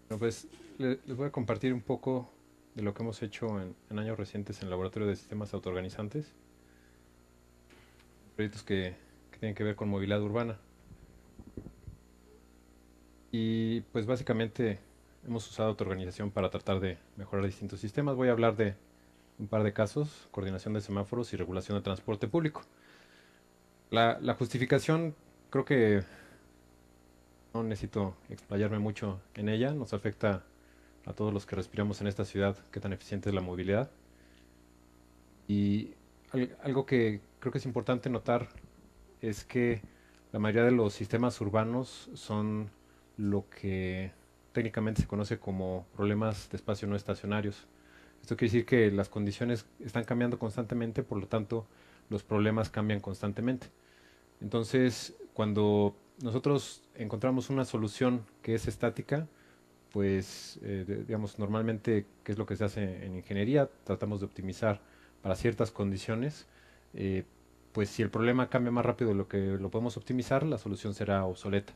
Bueno, pues les voy a compartir un poco de lo que hemos hecho en años recientes en el Laboratorio de Sistemas Autoorganizantes, proyectos que tienen que ver con movilidad urbana. Y pues básicamente hemos usado autoorganización para tratar de mejorar distintos sistemas. Voy a hablar de un par de casos: coordinación de semáforos y regulación de transporte público. La justificación, creo que no necesito explayarme mucho en ella. Nos afecta a todos los que respiramos en esta ciudad qué tan eficiente es la movilidad. Y algo que creo que es importante notar es que la mayoría de los sistemas urbanos son lo que técnicamente se conoce como problemas de espacio no estacionarios. Esto quiere decir que las condiciones están cambiando constantemente, por lo tanto los problemas cambian constantemente. Entonces, cuando nosotros encontramos una solución que es estática, pues digamos normalmente, ¿qué es lo que se hace en ingeniería? Tratamos de optimizar para ciertas condiciones. eh, pues si el problema cambia más rápido de lo que lo podemos optimizar, la solución será obsoleta.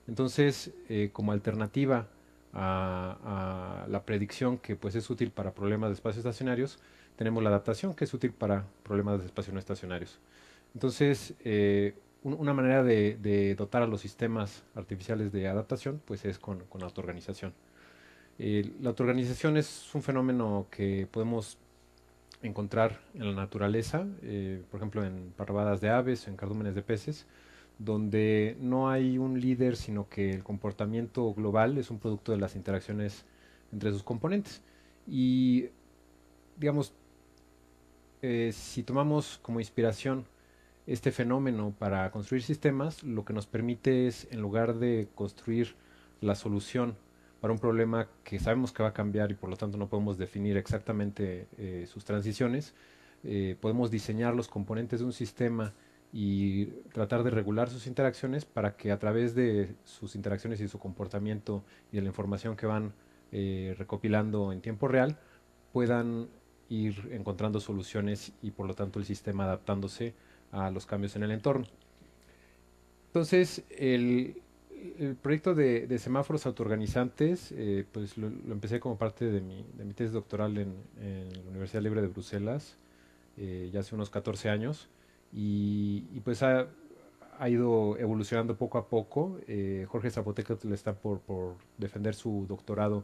Entonces, como alternativa a la predicción, que pues es útil para problemas de espacios estacionarios, tenemos la adaptación, que es útil para problemas de espacios no estacionarios. Entonces, una manera de dotar a los sistemas artificiales de adaptación pues es con autoorganización. La autoorganización es un fenómeno que podemos encontrar en la naturaleza, por ejemplo en parvadas de aves o en cardúmenes de peces, donde no hay un líder, sino que el comportamiento global es un producto de las interacciones entre sus componentes. Y, digamos, si tomamos como inspiración este fenómeno para construir sistemas, lo que nos permite es, en lugar de construir la solución para un problema que sabemos que va a cambiar y por lo tanto no podemos definir exactamente sus transiciones, podemos diseñar los componentes de un sistema y tratar de regular sus interacciones para que a través de sus interacciones y su comportamiento y de la información que van recopilando en tiempo real, puedan ir encontrando soluciones y por lo tanto el sistema adaptándose a los cambios en el entorno. Entonces, el proyecto de semáforos autoorganizantes, pues lo empecé como parte de mi tesis doctoral en la Universidad Libre de Bruselas, ya hace unos 14 años, y pues ha ido evolucionando poco a poco. Jorge Zapoteca le está por defender su doctorado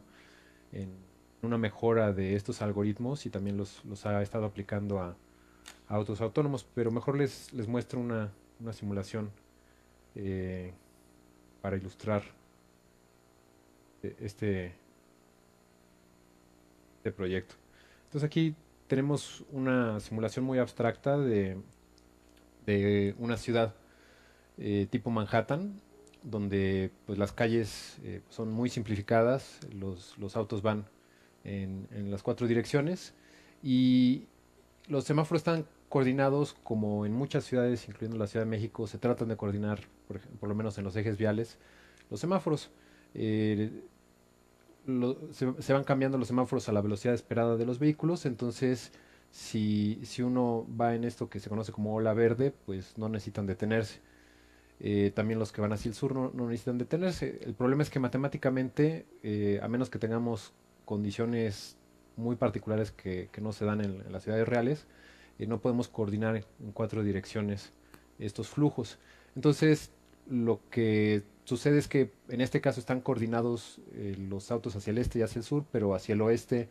en una mejora de estos algoritmos y también los ha estado aplicando a autos autónomos, pero mejor les muestro una simulación eh, para ilustrar este, este proyecto. Entonces aquí tenemos una simulación muy abstracta de una ciudad tipo Manhattan, donde pues, las calles son muy simplificadas, los autos van en las cuatro direcciones y los semáforos están coordinados como en muchas ciudades, incluyendo la Ciudad de México, se tratan de coordinar, por lo menos en los ejes viales, los semáforos. Eh, se van cambiando los semáforos a la velocidad esperada de los vehículos, entonces si uno va en esto que se conoce como ola verde, pues no necesitan detenerse. También los que van hacia el sur no necesitan detenerse. El problema es que matemáticamente, a menos que tengamos condiciones muy particulares que no se dan en las ciudades reales, no podemos coordinar en cuatro direcciones estos flujos. Entonces, lo que sucede es que en este caso están coordinados los autos hacia el este y hacia el sur, pero hacia el oeste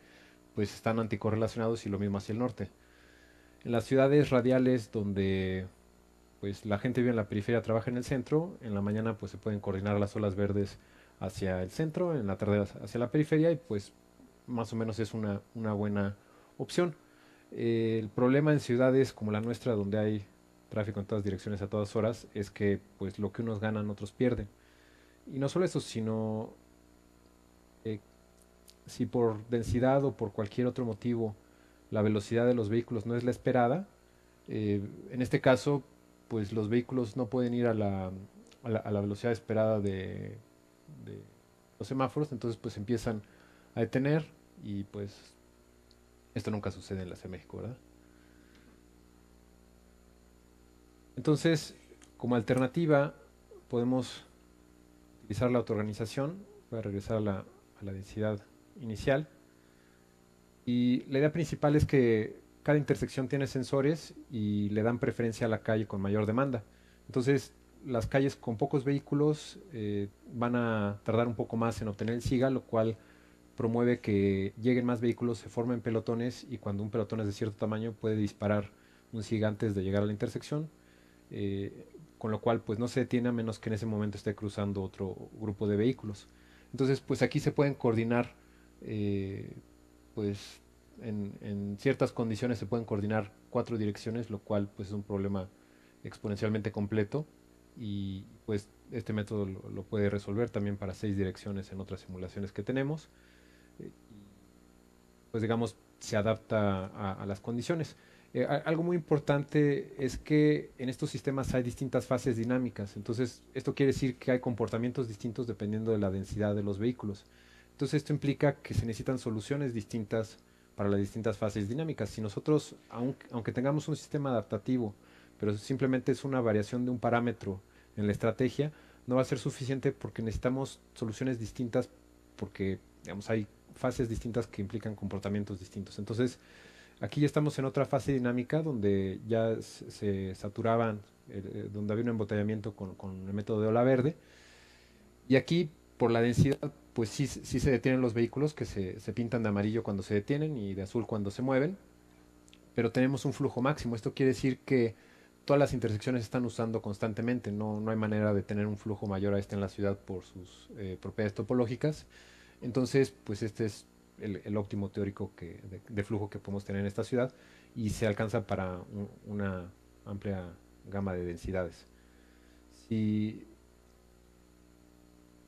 pues están anticorrelacionados y lo mismo hacia el norte. En las ciudades radiales donde pues la gente vive en la periferia, trabaja en el centro, en la mañana pues se pueden coordinar las olas verdes hacia el centro, en la tarde hacia la periferia y pues más o menos es una buena opción. El problema en ciudades como la nuestra, donde hay tráfico en todas direcciones a todas horas, es que pues lo que unos ganan otros pierden. Y no solo eso, sino eh, si por densidad o por cualquier otro motivo la velocidad de los vehículos no es la esperada, en este caso, pues los vehículos no pueden ir a la velocidad esperada de los semáforos, entonces pues empiezan a detener y pues esto nunca sucede en la Ciudad de México, ¿verdad? Entonces, como alternativa, podemos utilizar la autoorganización. Voy a regresar a a la densidad inicial. Y la idea principal es que cada intersección tiene sensores y le dan preferencia a la calle con mayor demanda. Entonces, las calles con pocos vehículos van a tardar un poco más en obtener el SIGA, lo cual promueve que lleguen más vehículos, se formen pelotones y cuando un pelotón es de cierto tamaño puede disparar un SIGA antes de llegar a la intersección, eh, con lo cual pues no se detiene a menos que en ese momento esté cruzando otro grupo de vehículos. Entonces pues aquí se pueden coordinar, eh, pues en ciertas condiciones se pueden coordinar cuatro direcciones, lo cual pues es un problema exponencialmente completo y pues este método lo puede resolver también para seis direcciones en otras simulaciones que tenemos. Pues digamos, se adapta a las condiciones. Algo muy importante es que en estos sistemas hay distintas fases dinámicas, entonces esto quiere decir que hay comportamientos distintos dependiendo de la densidad de los vehículos. Entonces esto implica que se necesitan soluciones distintas para las distintas fases dinámicas. Si nosotros, aunque tengamos un sistema adaptativo, pero simplemente es una variación de un parámetro en la estrategia, no va a ser suficiente porque necesitamos soluciones distintas porque digamos, hay fases distintas que implican comportamientos distintos. Entonces, aquí ya estamos en otra fase dinámica donde ya se saturaban, donde había un embotellamiento con el método de ola verde. Y aquí, por la densidad, pues sí se detienen los vehículos que se pintan de amarillo cuando se detienen y de azul cuando se mueven. Pero tenemos un flujo máximo. Esto quiere decir que todas las intersecciones se están usando constantemente. No hay manera de tener un flujo mayor a este en la ciudad por sus propiedades topológicas. Entonces, pues este es el óptimo teórico de flujo que podemos tener en esta ciudad y se alcanza para una amplia gama de densidades. Si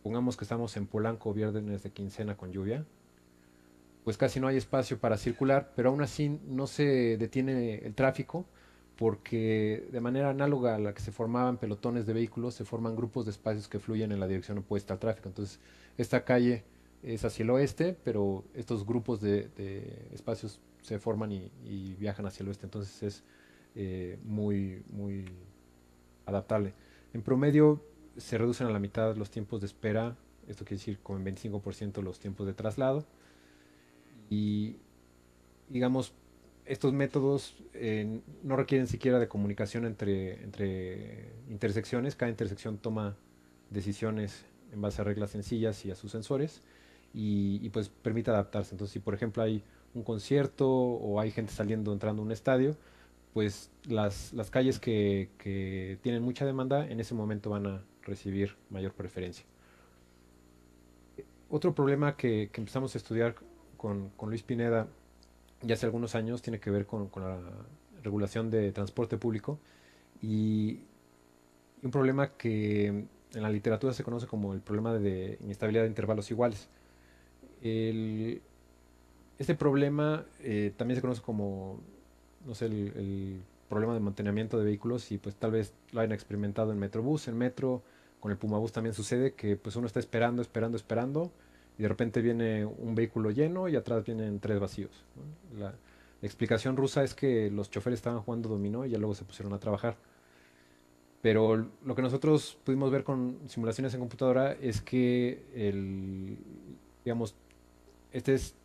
pongamos que estamos en Polanco viernes de quincena con lluvia, pues casi no hay espacio para circular, pero aún así no se detiene el tráfico porque de manera análoga a la que se formaban pelotones de vehículos, se forman grupos de espacios que fluyen en la dirección opuesta al tráfico. Entonces, esta calle es hacia el oeste, pero estos grupos de espacios se forman y viajan hacia el oeste. Entonces es muy adaptable. En promedio se reducen a la mitad los tiempos de espera, esto quiere decir como en 25% los tiempos de traslado. Y digamos, estos métodos no requieren siquiera de comunicación entre intersecciones. Cada intersección toma decisiones en base a reglas sencillas y a sus sensores y pues permite adaptarse. Entonces, si por ejemplo hay un concierto o hay gente saliendo, entrando a un estadio, pues las calles que tienen mucha demanda en ese momento van a recibir mayor preferencia. Otro problema que empezamos a estudiar con Luis Pineda ya hace algunos años tiene que ver con la regulación de transporte público y un problema que en la literatura se conoce como el problema de inestabilidad de intervalos iguales. El, este problema también se conoce como, no sé, el problema de mantenimiento de vehículos y pues tal vez lo hayan experimentado en Metrobús, en Metro, con el Pumabús también sucede que pues uno está esperando y de repente viene un vehículo lleno y atrás vienen tres vacíos, ¿no? La explicación rusa es que los choferes estaban jugando dominó y ya luego se pusieron a trabajar. Pero lo que nosotros pudimos ver con simulaciones en computadora es que digamos, este es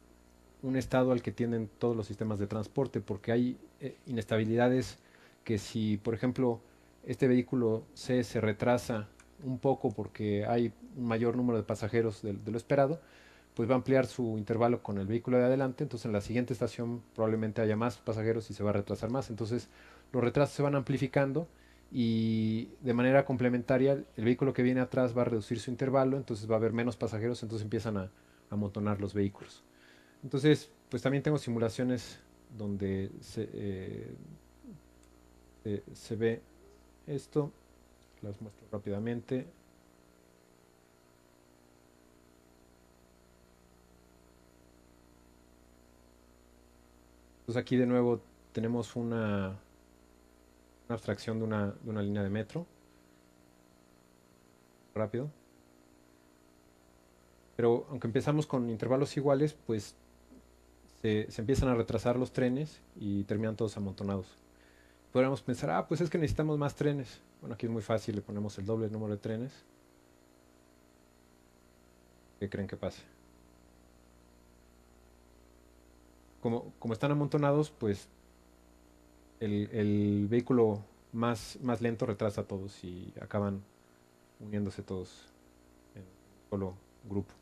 un estado al que tienden todos los sistemas de transporte, porque hay inestabilidades que si, por ejemplo, este vehículo C se retrasa un poco porque hay un mayor número de pasajeros de lo esperado, pues va a ampliar su intervalo con el vehículo de adelante, entonces en la siguiente estación probablemente haya más pasajeros y se va a retrasar más. Entonces los retrasos se van amplificando y de manera complementaria el vehículo que viene atrás va a reducir su intervalo, entonces va a haber menos pasajeros, entonces empiezan a amontonar los vehículos. Entonces, pues también tengo simulaciones donde se ve esto. Las muestro rápidamente. Entonces aquí de nuevo tenemos una abstracción de una línea de metro. Rápido. Pero aunque empezamos con intervalos iguales, pues se empiezan a retrasar los trenes y terminan todos amontonados. Podríamos pensar, pues es que necesitamos más trenes. Bueno, aquí es muy fácil, le ponemos el doble número de trenes. ¿Qué creen que pase? como están amontonados, pues el vehículo más lento retrasa a todos y acaban uniéndose todos en un solo grupo.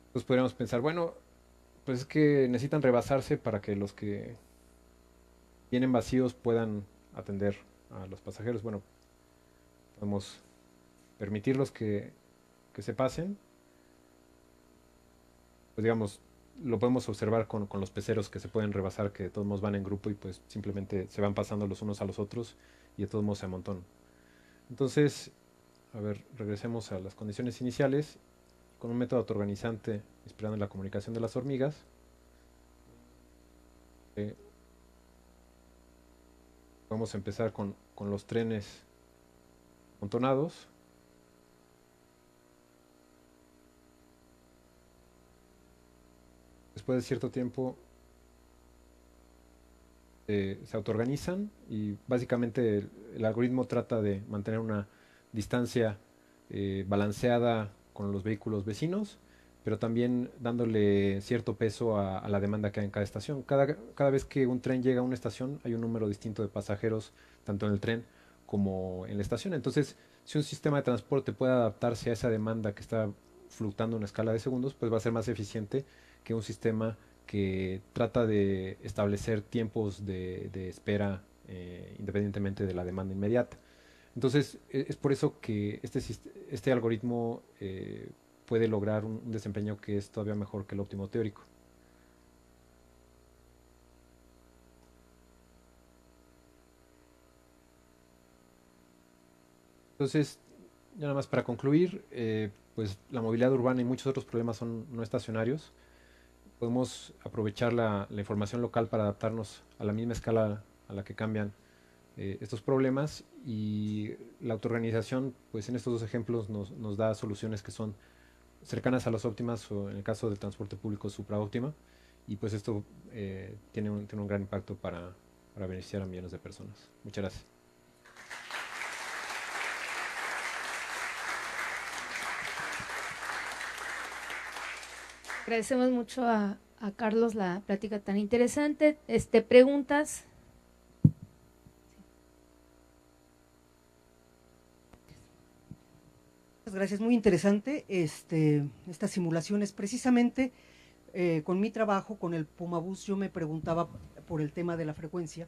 Entonces podríamos pensar, bueno, pues es que necesitan rebasarse para que los que vienen vacíos puedan atender a los pasajeros. Bueno, podemos permitirlos que se pasen. Pues digamos, lo podemos observar con los peceros que se pueden rebasar, que de todos modos van en grupo y pues simplemente se van pasando los unos a los otros y de todos modos se amontonan. Entonces, a ver, regresemos a las condiciones iniciales. Con un método autoorganizante inspirado en la comunicación de las hormigas, eh, vamos a empezar con los trenes amontonados. Después de cierto tiempo se autoorganizan y básicamente el algoritmo trata de mantener una distancia balanceada con los vehículos vecinos, pero también dándole cierto peso a la demanda que hay en cada estación. Cada vez que un tren llega a una estación hay un número distinto de pasajeros, tanto en el tren como en la estación. Entonces, si un sistema de transporte puede adaptarse a esa demanda que está fluctuando en una escala de segundos, pues va a ser más eficiente que un sistema que trata de establecer tiempos de espera independientemente de la demanda inmediata. Entonces, es por eso que este algoritmo puede lograr un desempeño que es todavía mejor que el óptimo teórico. Entonces, ya nada más para concluir, pues la movilidad urbana y muchos otros problemas son no estacionarios. Podemos aprovechar la información local para adaptarnos a la misma escala a la que cambian estos problemas, y la autoorganización, pues en estos dos ejemplos nos da soluciones que son cercanas a las óptimas o en el caso del transporte público supraóptima, y pues esto tiene un gran impacto para beneficiar a millones de personas. Muchas gracias. Agradecemos mucho a Carlos la plática tan interesante. Preguntas. Muchas gracias, muy interesante. Esta simulación es precisamente con mi trabajo, con el Pumabús, yo me preguntaba por el tema de la frecuencia,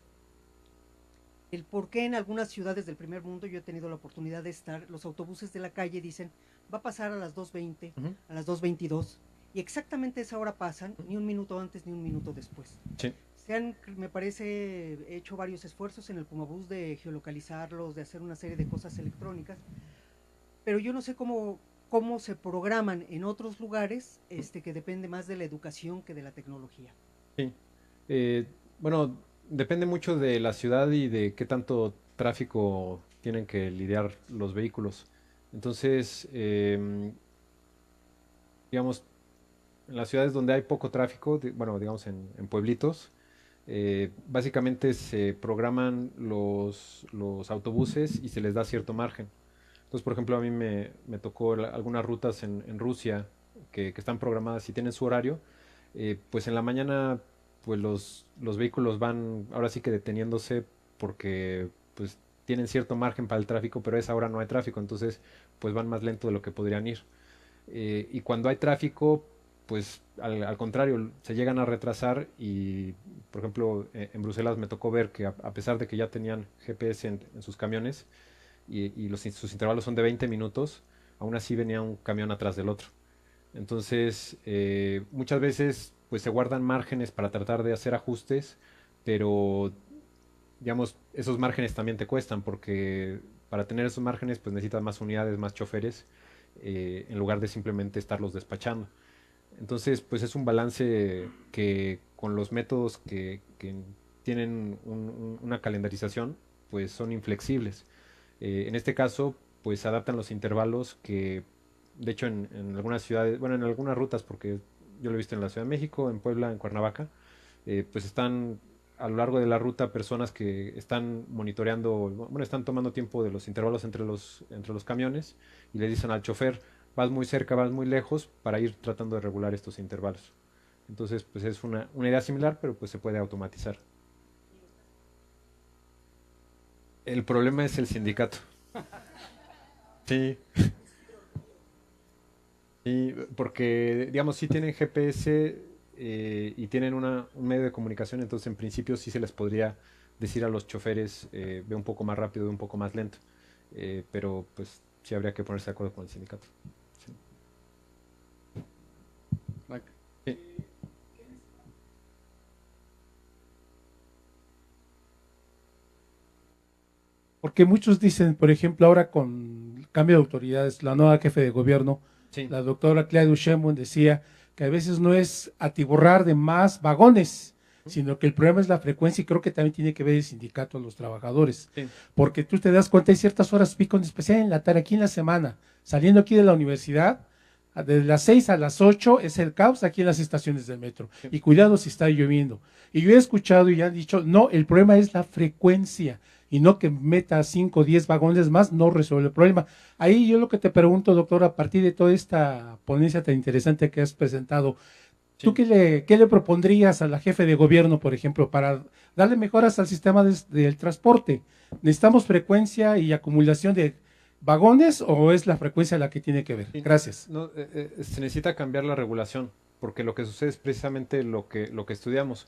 el por qué en algunas ciudades del primer mundo, yo he tenido la oportunidad de estar, los autobuses de la calle dicen, va a pasar a las 2:20, Ujú. a las 2:22, y exactamente esa hora pasan, ni un minuto antes ni un minuto después. Sí. Se han, me parece, hecho varios esfuerzos en el Pumabús de geolocalizarlos, de hacer una serie de cosas electrónicas, pero yo no sé cómo se programan en otros lugares, que depende más de la educación que de la tecnología. Sí. Eh, bueno, depende mucho de la ciudad y de qué tanto tráfico tienen que lidiar los vehículos. Entonces, digamos, en las ciudades donde hay poco tráfico, bueno, digamos en pueblitos, básicamente se programan los autobuses y se les da cierto margen. Entonces, por ejemplo, a mí me tocó algunas rutas en Rusia que están programadas y tienen su horario. Pues en la mañana, pues los vehículos van ahora sí que deteniéndose porque pues tienen cierto margen para el tráfico, pero a esa hora no hay tráfico, entonces pues van más lento de lo que podrían ir. Y cuando hay tráfico, pues al contrario, se llegan a retrasar y, por ejemplo, en Bruselas me tocó ver que a pesar de que ya tenían GPS en sus camiones y sus intervalos son de 20 minutos, aún así venía un camión atrás del otro. Entonces, muchas veces pues se guardan márgenes para tratar de hacer ajustes, pero digamos, esos márgenes también te cuestan porque para tener esos márgenes pues necesitas más unidades, más choferes, en lugar de simplemente estarlos despachando. Entonces, pues es un balance que con los métodos que tienen una calendarización, pues son inflexibles. En este caso, pues se adaptan los intervalos que, de hecho, en algunas ciudades, bueno, en algunas rutas, porque yo lo he visto en la Ciudad de México, en Puebla, en Cuernavaca, pues están a lo largo de la ruta personas que están monitoreando, bueno, están tomando tiempo de los intervalos entre los camiones y le dicen al chofer, vas muy cerca, vas muy lejos, para ir tratando de regular estos intervalos. Entonces, pues es una idea similar, pero pues se puede automatizar. El problema es el sindicato. Sí, sí, porque, digamos, sí tienen GPS y tienen un medio de comunicación, entonces en principio sí se les podría decir a los choferes, ve un poco más rápido, ve un poco más lento. Pero pues sí habría que ponerse de acuerdo con el sindicato. Sí. Sí. Porque muchos dicen, por ejemplo, ahora con el cambio de autoridades, la nueva jefe de gobierno, Sí. la doctora Claudia Sheinbaum decía que a veces no es atiborrar de más vagones, sino que el problema es la frecuencia y creo que también tiene que ver el sindicato a los trabajadores. Sí. Porque tú te das cuenta, hay ciertas horas pico, en especial en la tarde, aquí en la semana, saliendo aquí de la universidad, de las 6 a las 8 es el caos aquí en las estaciones del metro. Sí. Y cuidado si está lloviendo. Y yo he escuchado y han dicho, no, el problema es la frecuencia y no que meta 5 o 10 vagones más, no resuelve el problema. Ahí yo lo que te pregunto, doctor, a partir de toda esta ponencia tan interesante que has presentado, ¿tú Sí. qué le propondrías a la jefe de gobierno, por ejemplo, para darle mejoras al sistema del transporte? ¿Necesitamos frecuencia y acumulación de vagones o es la frecuencia la que tiene que ver? Sí. Gracias. No, se necesita cambiar la regulación, porque lo que sucede es precisamente lo que estudiamos.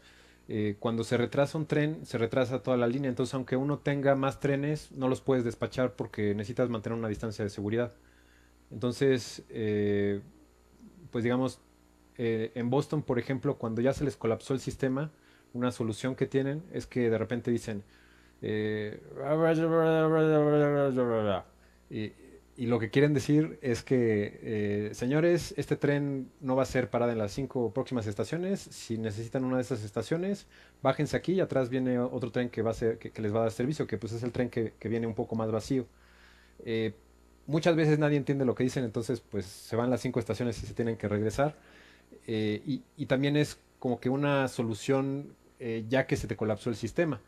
Cuando se retrasa un tren, se retrasa toda la línea. Entonces, aunque uno tenga más trenes, no los puedes despachar porque necesitas mantener una distancia de seguridad. Entonces, pues digamos, en Boston, por ejemplo, cuando ya se les colapsó el sistema, una solución que tienen es que de repente dicen, eh, y, y lo que quieren decir es que, señores, este tren no va a ser parada en las 5 próximas estaciones. Si necesitan una de esas estaciones, bájense aquí y atrás viene otro tren que va a ser, que les va a dar servicio, que pues es el tren que viene un poco más vacío. Eh, Muchas veces nadie entiende lo que dicen, entonces pues se van las 5 estaciones y se tienen que regresar. Y también es como que una solución ya que se te colapsó el sistema.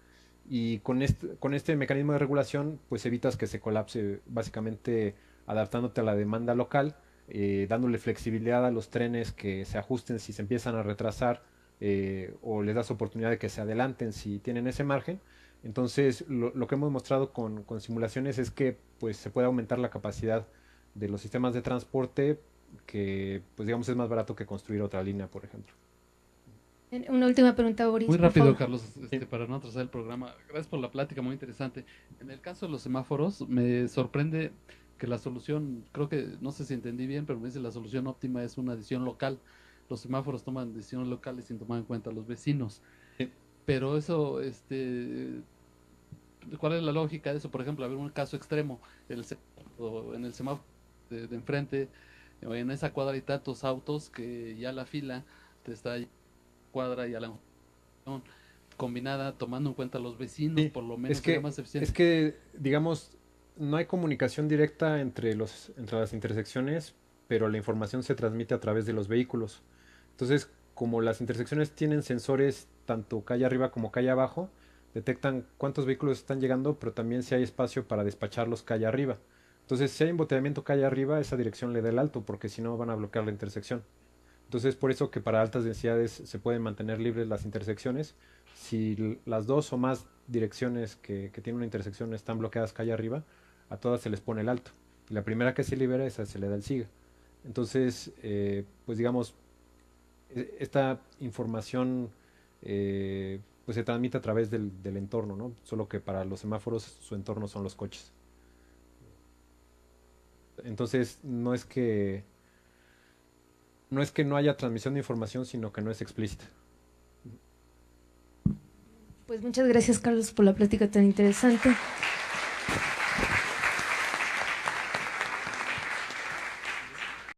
Y con este mecanismo de regulación, pues evitas que se colapse, básicamente adaptándote a la demanda local, dándole flexibilidad a los trenes que se ajusten si se empiezan a retrasar, o les das oportunidad de que se adelanten si tienen ese margen. Entonces, lo que hemos mostrado con simulaciones es que pues, se puede aumentar la capacidad de los sistemas de transporte, que pues digamos es más barato que construir otra línea, por ejemplo. Una última pregunta, Boris, Muy por rápido, favor. Carlos, para no atrasar el programa. Gracias por la plática, muy interesante. En el caso de los semáforos, me sorprende que la solución, creo que, no sé si entendí bien, pero me dice la solución óptima es una decisión local. Los semáforos toman decisiones locales sin tomar en cuenta a los vecinos. Sí. Pero eso, ¿cuál es la lógica de eso? Por ejemplo, a ver un caso extremo, en el semáforo de enfrente, en esa cuadra hay tantos autos que ya la fila te está cuadra y a la combinada, tomando en cuenta a los vecinos, Sí, por lo menos es sería que, más eficiente. es que, digamos, no hay comunicación directa entre las intersecciones, pero la información se transmite a través de los vehículos. Entonces, como las intersecciones tienen sensores tanto calle arriba como calle abajo, detectan cuántos vehículos están llegando, pero también si hay espacio para despacharlos calle arriba. Entonces, si hay embotellamiento calle arriba, esa dirección le da el alto, porque si no van a bloquear la intersección. Entonces, por eso que para altas densidades se pueden mantener libres las intersecciones. Si las dos o más direcciones que tiene una intersección están bloqueadas calle arriba, a todas se les pone el alto. Y la primera que se libera, esa se le da el siga. Entonces, pues digamos, esta información pues se transmite a través del entorno, ¿no? Solo que para los semáforos su entorno son los coches. Entonces, no es que no haya transmisión de información, sino que no es explícita. Pues muchas gracias, Carlos, por la plática tan interesante.